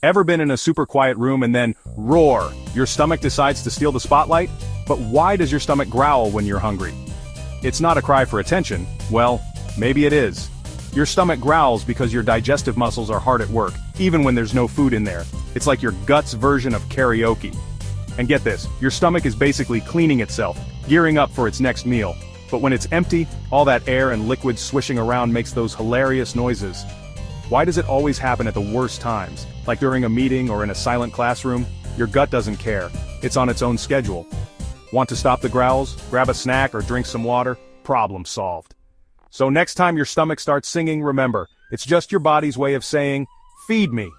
Ever been in a super quiet room and then, roar, your stomach decides to steal the spotlight? But why does your stomach growl when you're hungry? It's not a cry for attention. Well, maybe it is. Your stomach growls because your digestive muscles are hard at work, even when there's no food in there. It's like your gut's version of karaoke. And get this, your stomach is basically cleaning itself, gearing up for its next meal. But when it's empty, all that air and liquid swishing around makes those hilarious noises. Why does it always happen at the worst times? Like during a meeting or in a silent classroom? Your gut doesn't care. It's on its own schedule. Want to stop the growls? Grab a snack or drink some water? Problem solved. So next time your stomach starts singing, remember, it's just your body's way of saying, feed me.